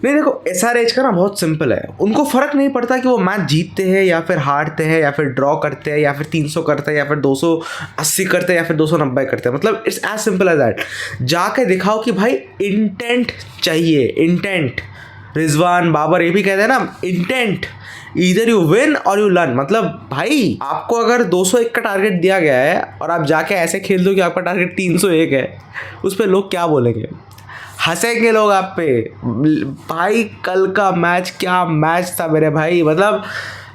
नहीं देखो, SRH का ना बहुत सिंपल है, उनको फ़र्क नहीं पड़ता कि वो मैच जीतते हैं या फिर हारते हैं या फिर ड्रॉ करते हैं या फिर 300 करते हैं या फिर 280 करते हैं या फिर 290 करते हैं। मतलब it's as simple as that. जाके दिखाओ कि भाई इंटेंट चाहिए, इंटेंट। रिजवान, बाबर ये भी कहते हैं ना, इंटेंट, ईदर यू विन और यू लर्न। मतलब भाई आपको अगर 201 का टारगेट दिया गया है और आप जाके ऐसे खेल दो कि आपका टारगेट 301 है, उस पर लोग क्या बोलेंगे? हंसेंगे लोग आप पे। भाई कल का मैच क्या मैच था मेरे भाई। मतलब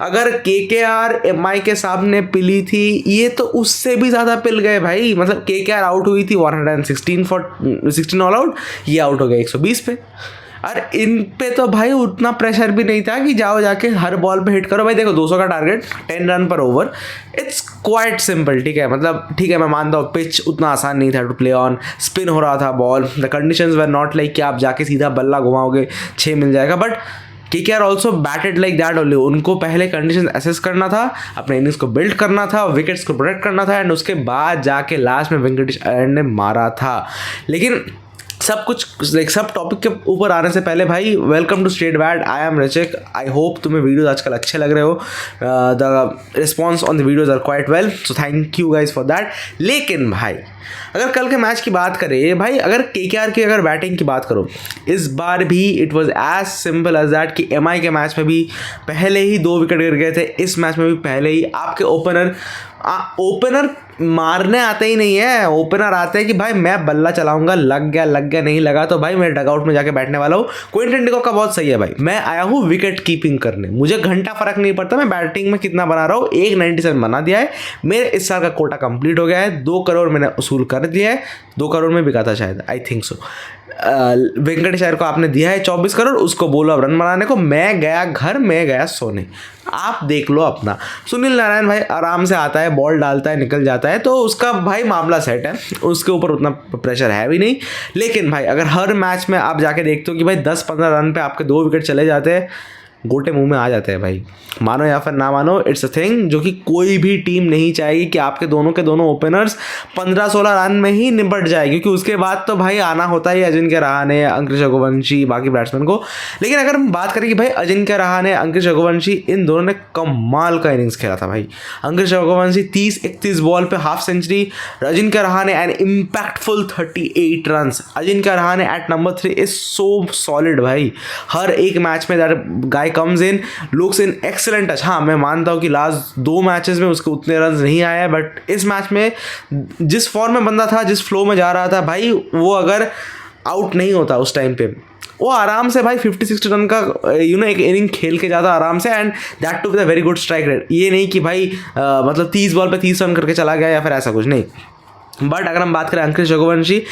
अगर KKR MI के सामने पिली थी, ये तो उससे भी ज़्यादा पिल गए भाई। मतलब KKR आउट हुई थी 116 फॉर 16 ऑल आउट, ये आउट हो गया 120 पे। और इन पे तो भाई उतना प्रेशर भी नहीं था कि जाओ जाके हर बॉल पे हिट करो। भाई देखो 200 का टारगेट 10 रन पर ओवर, इट्स क्वाइट सिंपल, ठीक है। मतलब ठीक है, मैं मानता हूँ पिच उतना आसान नहीं था टू प्ले ऑन, स्पिन हो रहा था ball, the conditions were not like कि आप जाके सीधा बल्ला घुमाओगे 6 मिल जाएगा। But KKR also batted like that only. उनको पहले कंडीशन एसेस करना था, अपने इनिंग्स को बिल्ड करना था, विकेट्स को प्रोटेक्ट करना था, एंड उसके बाद जाके लास्ट में वेंकटेश अय्यर ने मारा था। लेकिन सब कुछ लाइक सब टॉपिक के ऊपर आने से पहले भाई, welcome to straight bat, I am Rachik. I hope तुम्हें वीडियोज आजकल अच्छे लग रहे हो। The response on the videos are quite well, so thank you guys for that. लेकिन भाई अगर कल के मैच की बात करें भाई, अगर KKR की अगर बैटिंग की बात करो, इस बार भी it was as simple as that कि MI के मैच में भी पहले ही 2 विकेट गिर गए थे, इस मैच में भी पहले ही। आपके ओपनर मारने आते ही नहीं है, ओपनर आते हैं कि भाई मैं बल्ला चलाऊंगा, लग गया नहीं लगा तो भाई मैं डगआउट में जाके बैठने वाला हूँ। क्विंटन डिकॉक का बहुत सही है भाई, मैं आया हूँ विकेट कीपिंग करने, मुझे घंटा फर्क नहीं पड़ता मैं बैटिंग में कितना बना रहा हूँ। 197 बना दिया है, मेरे इस साल का कोटा कंप्लीट हो गया है, 2 करोड़ मैंने वसूल कर दिया है, 2 करोड़ में बिका था शायद, I think so. Venkatesh Iyer को आपने दिया है 24 करोड़, उसको बोलो अब रन बनाने को, मैं गया घर, मैं गया सोने, आप देख लो अपना। सुनील नारायण भाई आराम से आता है, बॉल डालता है, निकल जाता है, तो उसका भाई मामला सेट है, उसके ऊपर उतना प्रेशर है भी नहीं। लेकिन भाई अगर हर मैच में आप जाके देखते हो कि भाई 10-15 रन पे आपके 2 विकेट चले जाते हैं, गोटे मुंह में आ जाते हैं भाई, मानो या फिर ना मानो, इट्स अ थिंग जो कि कोई भी टीम नहीं चाहेगी कि आपके दोनों के दोनों ओपनर्स 15-16 रन में ही निपट जाए, क्योंकि उसके बाद तो भाई आना होता है अजिंक्य रहाणे, अंकित रघुवंशी, बाकी बैट्समैन को। लेकिन अगर हम बात करें कि भाई अजिंक्य रहाणे, अंकित रघुवंशी, इन दोनों ने कमाल का इनिंग्स खेला था भाई। अंकित रघुवंशी 30-31 बॉल पे half century, Ajinkya Rahane an impactful 38 run. Ajinkya Rahane at number 3 is so solid भाई। हर एक मैच में that guy comes in, looks in excellent touch. हाँ मैं मानता हूँ कि लास्ट 2 मैचेस में उसको उतने रन नहीं आए, बट इस मैच में जिस फॉर्म में बंदा था, जिस फ्लो में जा रहा था भाई, वो अगर आउट नहीं होता उस टाइम पे, वो आराम से भाई 50-60 रन का एक इनिंग खेल के जाता आराम से, and that too with a very good strike rate. ये नहीं कि भाई मतलब 30 बॉल पे 30 रन करके चला गया या फिर ऐसा कुछ नहीं। बट अगर हम बात करें अंकित रघुवंशी,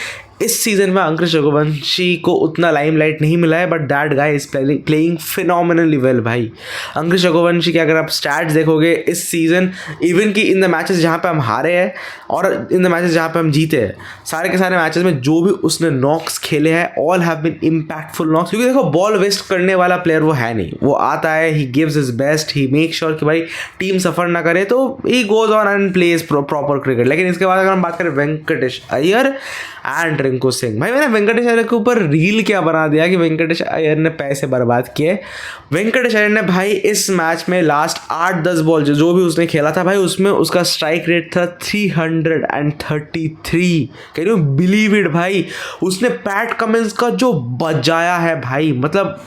इस सीजन में अंकित रघुवंशी को उतना लाइमलाइट नहीं मिला है, but that guy is playing phenomenally well भाई। अंकित रघुवंशी के अगर आप स्टैट्स देखोगे इस सीजन, इवन कि इन द मैचेस जहाँ पे हम हारे हैं और इन द मैचेस जहाँ पे हम जीते हैं, सारे के सारे मैचेस में जो भी उसने नॉक्स खेले हैं, all have been impactful knocks. क्योंकि देखो बॉल वेस्ट करने वाला प्लेयर वो है नहीं, वो आता है, he gives his best, he make sure कि भाई टीम सफर ना करे, तो he goes on and plays proper cricket. लेकिन इसके बाद अगर हम बात करें वेंकटेश अय्यर एंड रिंकू सिंह, भाई मैंने वेंकटेश अय्यर के ऊपर रील क्या बना दिया कि वेंकटेश अय्यर ने पैसे बर्बाद किए। वेंकटेश अय्यर ने भाई इस मैच में लास्ट 8-10 बॉल जो भी उसने खेला था भाई, उसमें उसका स्ट्राइक रेट था 333। कैन यू बिलीव इट भाई? उसने पैट कमिंस का जो बजाया है भाई, मतलब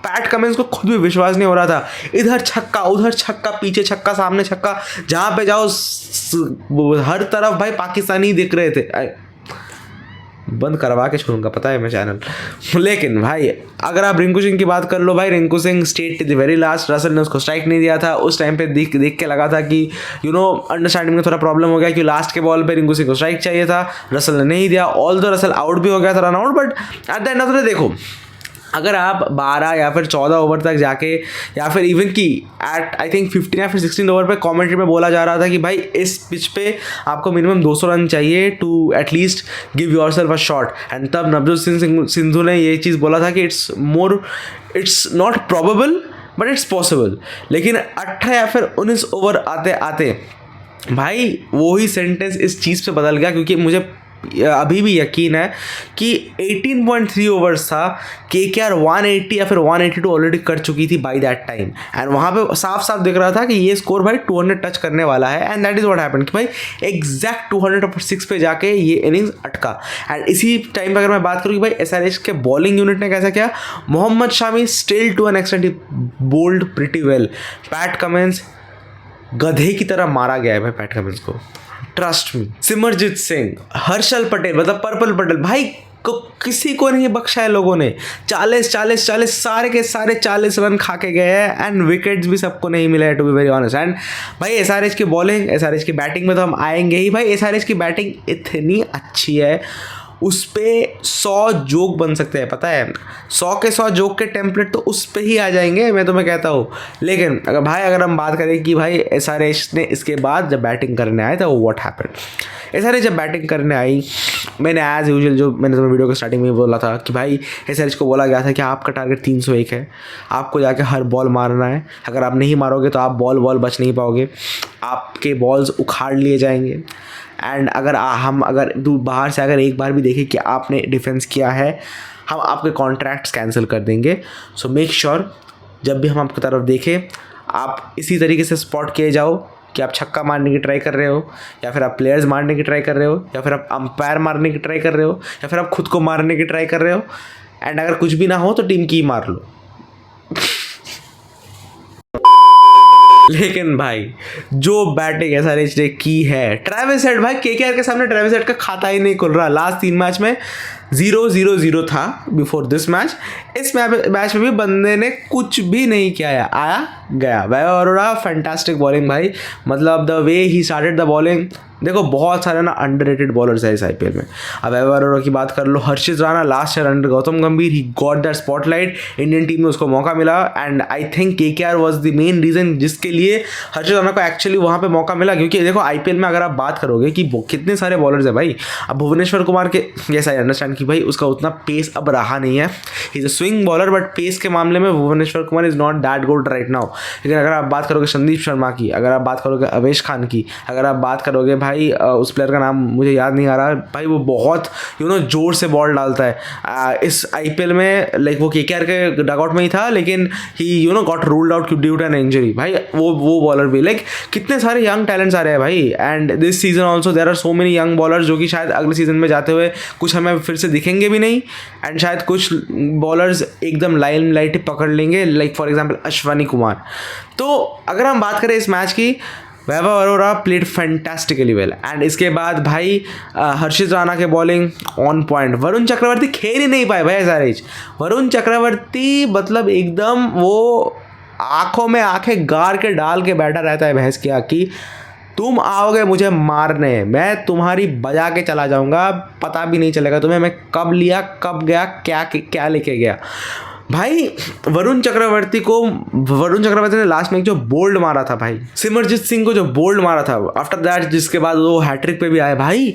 पैट कमिंस को खुद भी विश्वास नहीं हो रहा था, इधर छक्का, उधर छक्का, पीछे छक्का, सामने छक्का, जहाँ पे जाओ हर तरफ भाई पाकिस्तानी दिख रहे थे। बंद करवा के छोड़ूंगा पता है मैं चैनल। लेकिन भाई अगर आप रिंकू सिंह की बात कर लो, भाई Rinku Singh state the very last, Russell ने उसको स्ट्राइक नहीं दिया था। उस टाइम पे देख के लगा था कि अंडरस्टैंडिंग में थोड़ा प्रॉब्लम हो गया कि लास्ट के बॉल पे रिंकू सिंह को स्ट्राइक चाहिए था, रसल ने नहीं दिया। ऑल दो रसल आउट भी हो गया था, run out, but at the end of the day देखो, अगर आप 12 या फिर 14 ओवर तक जाके, या फिर इवन की एट आई थिंक 15 या फिर 16 ओवर पे कमेंट्री में बोला जा रहा था कि भाई इस पिच पे आपको मिनिमम 200 रन चाहिए to at least give yourself a shot, and तब नवजोत सिंह सिद्धू ने ये चीज़ बोला था कि it's not probable but it's possible. लेकिन 18 या फिर 19 ओवर आते आते भाई वही सेंटेंस इस चीज़ पे बदल गया, क्योंकि मुझे अभी भी यकीन है कि 18.3 ओवर्स था, KKR 180 या फिर 182 ऑलरेडी कर चुकी थी बाय दैट टाइम, एंड वहाँ पे साफ साफ दिख रहा था कि ये स्कोर भाई 200 टच करने वाला है, and that is what happened कि भाई एग्जैक्ट 206 पे जाके ये इनिंग्स अटका। एंड इसी टाइम पर अगर मैं बात करूँ कि भाई SRH के बॉलिंग यूनिट ने कैसा किया, Mohammed Shami still to an extent he bowled pretty well. Pat Cummins गधे की तरह मारा गया है भाई पैट कमिंस को, ट्रस्ट मी। सिमरजीत सिंह, हर्षल पटेल, मतलब पर्पल पटेल, भाई किसी को नहीं बख्शा है लोगों ने। 40 सारे के सारे 40 रन खा के गए हैं, एंड विकेट्स भी सबको नहीं मिले है, to be very honest. And भाई SRH की बॉलिंग, SRH की बैटिंग में तो हम आएंगे ही भाई। SRH की बैटिंग इतनी अच्छी है, उस पर 100 जोक बन सकते हैं, पता है 100 के 100 जोक के टेम्पलेट तो उस पर ही आ जाएंगे, मैं तुम्हें कहता हूँ। लेकिन अगर हम बात करें कि भाई SRH ने इसके बाद जब बैटिंग करने आए थे वो व्हाट हैपेंड। SRH जब बैटिंग करने आई, मैंने एज यूजुअल जो मैंने तुम्हें वीडियो के स्टार्टिंग में बोला था कि भाई SRH को बोला गया था कि आपका टारगेट 301 है, आपको जाके हर बॉल मारना है, अगर आप नहीं मारोगे तो आप बॉल बच नहीं पाओगे, आपके बॉल्स उखाड़ लिए जाएंगे। एंड हम बाहर से अगर एक बार भी देखें कि आपने डिफेंस किया है, हम आपके कॉन्ट्रैक्ट्स कैंसिल कर देंगे। सो मेक श्योर जब भी हम आपकी तरफ देखें आप इसी तरीके से स्पॉट किए जाओ कि आप छक्का मारने की ट्राई कर रहे हो, या फिर आप प्लेयर्स मारने की ट्राई कर रहे हो, या फिर आप अंपायर मारने की ट्राई कर रहे हो, या फिर आप खुद को मारने की ट्राई कर रहे हो। एंड अगर कुछ भी ना हो तो टीम की ही मार लो। लेकिन भाई जो बैटिंग SRH ने की है, ट्रेविस हेड भाई KKR के सामने ट्रेविस हेड का खाता ही नहीं खुल रहा। लास्ट 3 मैच में 0-0-0 था बिफोर दिस मैच। इस मैच में भी बंदे ने कुछ भी नहीं किया है, आया गया। वैभव अरोड़ा फैंटास्टिक बॉलिंग भाई, मतलब the way he started the bowling. देखो बहुत सारे ना अंडररेटेड बॉलर्स है इस IPL में। अब वैभव अरोड़ा की बात कर लो, Harshit Rana last year under Gautam Gambhir, he got that spotlight, Indian team में उसको मौका मिला, and I think KKR was the main reason जिसके लिए हर्षित राणा को एक्चुअली वहाँ पे मौका मिला। क्योंकि देखो IPL में अगर आप बात करोगे कि कितने सारे बॉलर्स है भाई, अब भुवनेश्वर कुमार के, यस आई अंडरस्टैंड कि भाई उसका उतना पेस अब रहा नहीं है, he is a swing bowler, but pace के मामले में Bhuvneshwar Kumar is not that good right now. लेकिन अगर आप बात करोगे संदीप शर्मा की, अगर आप बात करोगे अवेश खान की, अगर आप बात करोगे भाई उस प्लेयर का नाम मुझे याद नहीं आ रहा भाई, वो बहुत जोर से बॉल डालता है इस IPL में। लाइक वो KKR के डगआउट में ही था, लेकिन he got ruled out due to an injury. भाई वो बॉलर भी, लाइक कितने सारे यंग टैलेंट्स आ रहे हैं भाई। And this season also there are so many young bowlers जो कि शायद अगले सीजन में जाते हुए कुछ हमें फिर से दिखेंगे भी नहीं, एंड शायद कुछ बॉलर्स एकदम लाइट पकड़ लेंगे, like for example Ashwani Kumar. तो अगर हम बात करें इस मैच की, Vaibhav Arora played fantastically well, and इसके बाद भाई हर्षित राणा के bowling on point. Varun Chakravarthy खेल ही नहीं पाए भाई SRH। वरुण चक्रवर्ती मतलब एकदम वो आंखों में आंखें गाड़ के डाल के बैठा रहता है भैंस की आँखी, तुम आओगे मुझे मारने, मैं तुम्हारी बजा के चला जाऊंगा, पता भी नहीं चलेगा तुम्हें मैं कब लिया कब गया क्या लेके गया। भाई वरुण चक्रवर्ती ने लास्ट में जो बोल्ड मारा था भाई, सिमरजीत सिंह को जो बोल्ड मारा था, आफ्टर दैट जिसके बाद वो हैट्रिक पे भी आए भाई,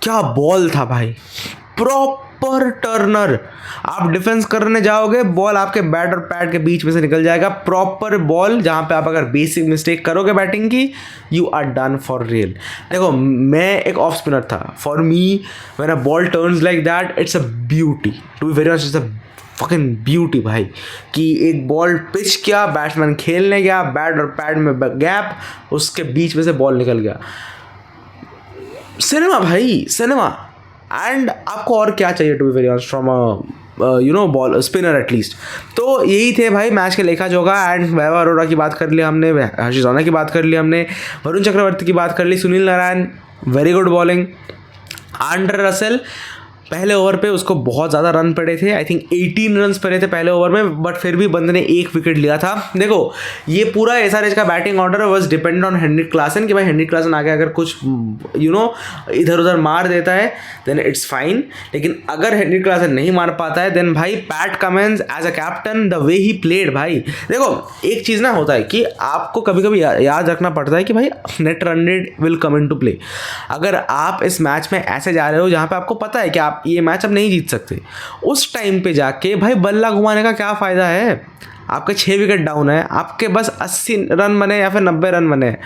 क्या बॉल था भाई, प्रॉपर टर्नर। आप डिफेंस करने जाओगे, बॉल आपके बैट और पैड के बीच में से निकल जाएगा, प्रॉपर बॉल, जहाँ पे आप अगर बेसिक मिस्टेक करोगे बैटिंग की, you are done for real. देखो मैं एक ऑफ स्पिनर था, for me when a ball turns like that it's a beauty, to be very honest, it's a fucking beauty भाई, कि एक बॉल पिच किया, बैट्समैन खेलने गया, बैट और पैड में गैप, उसके बीच में से बॉल निकल गया, सिनेमा भाई सिनेमा। एंड आपको और क्या चाहिए to be very honest from ball spinner at least. तो यही थे भाई मैच के लेखा जोखा। एंड वैभव अरोड़ा की बात कर ली हमने, हर्षित राणा की बात कर ली हमने, वरुण चक्रवर्ती की बात कर ली, Sunil Narayan very good bowling, Andre Russell पहले ओवर पे उसको बहुत ज़्यादा रन पड़े थे, आई थिंक 18 रन पड़े थे पहले ओवर में, बट फिर भी बंदे ने 1 विकेट लिया था। देखो ये पूरा SRH का batting order was depend on Heinrich Klaasen, कि भाई हेनरिक क्लासन आगे अगर कुछ इधर उधर मार देता है देन इट्स फाइन, लेकिन अगर हेनरिक क्लासन नहीं मार पाता है देन भाई Pat Cummins as a captain the way he played भाई। देखो एक चीज़ ना होता है कि आपको कभी कभी याद रखना पड़ता है कि भाई net run rate will come in to play. अगर आप इस मैच में ऐसे जा रहे हो जहाँ पे आपको पता है कि आप ये मैच अब नहीं जीत सकते, उस टाइम पे जाके भाई बल्ला घुमाने का क्या फ़ायदा है। आपके 6 विकेट डाउन है, आपके बस 80 रन बने या फिर 90 रन बने,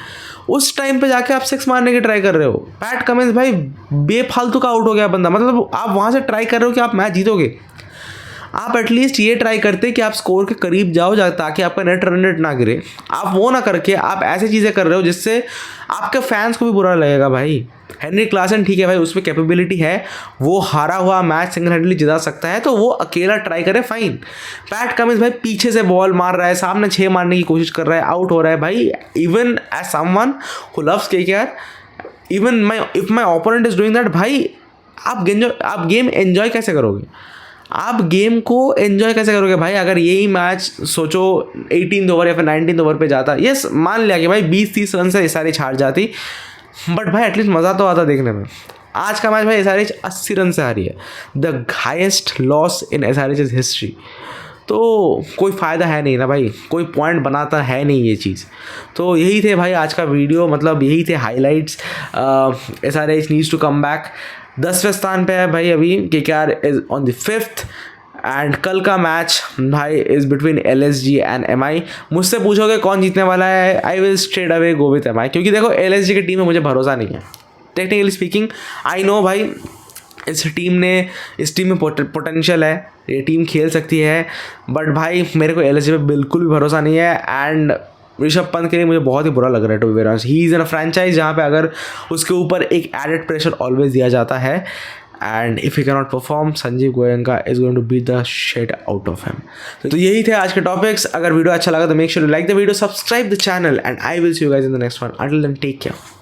उस टाइम पे जाके आप 6 मारने की ट्राई कर रहे हो। पैट कमिंस भाई बेफालतू का आउट हो गया बंदा, मतलब आप वहाँ से ट्राई कर रहे हो कि आप मैच जीतोगे। आप एटलीस्ट ये ट्राई करते कि आप स्कोर के करीब जाओ ताकि आपका नेट रन रेट ना गिरे। आप वो ना करके आप ऐसी चीज़ें कर रहे हो जिससे आपके फैंस को भी बुरा लगेगा। भाई हेनरी क्लासन ठीक है भाई, उसमें कैपेबिलिटी है, वो हारा हुआ मैच सिंगल हैंडली जिता सकता है, तो वो अकेला ट्राई करे फाइन। पैट कमिंस भाई पीछे से बॉल मार रहा है, सामने 6 मारने की कोशिश कर रहा है, आउट हो रहा है। भाई even as someone who loves KKR, even if my opponent is doing that, भाई आप गेम एंजॉय कैसे करोगे? आप गेम को एंजॉय कैसे करोगे भाई? अगर यही मैच सोचो 18 ओवर या फिर 19 ओवर पे जाता, यस मान लिया कि भाई 20-30 रन से एसआरएच हार जाती, बट भाई एटलीस्ट मज़ा तो आता देखने में। आज का मैच भाई एसआरएच 80 रन से हारी है, the highest loss in SRH history. तो कोई फ़ायदा है नहीं ना भाई, कोई पॉइंट बनाता है नहीं ये चीज़। तो यही थे भाई आज का वीडियो, मतलब यही थे highlights. SRH needs to come back. 10वें स्थान पे है भाई अभी, KKR is on the 5th and कल का मैच भाई is between LSG and MI. मुझसे पूछोगे कौन जीतने वाला है, I will straight away go with MI, क्योंकि देखो एलएसजी की टीम में मुझे भरोसा नहीं है टेक्निकली स्पीकिंग। आई नो भाई इस टीम में पोटेंशियल है, ये टीम खेल सकती है, बट भाई मेरे को एलएसजी पे बिल्कुल भी भरोसा नहीं है। एंड ऋषभ पंत के लिए मुझे बहुत ही बुरा लग रहा है to be very honest. He is in a franchise जहाँ पे अगर उसके ऊपर एक एडेड प्रेशर ऑलवेज दिया जाता है, and if you can not perform, Sanjiv Goenka is going to beat the shed out of him. तो यही थे आज के टॉपिक्स। अगर वीडियो अच्छा लगा तो make sure to like the video, subscribe the channel, and I will see you guys in the next one. Until then take care.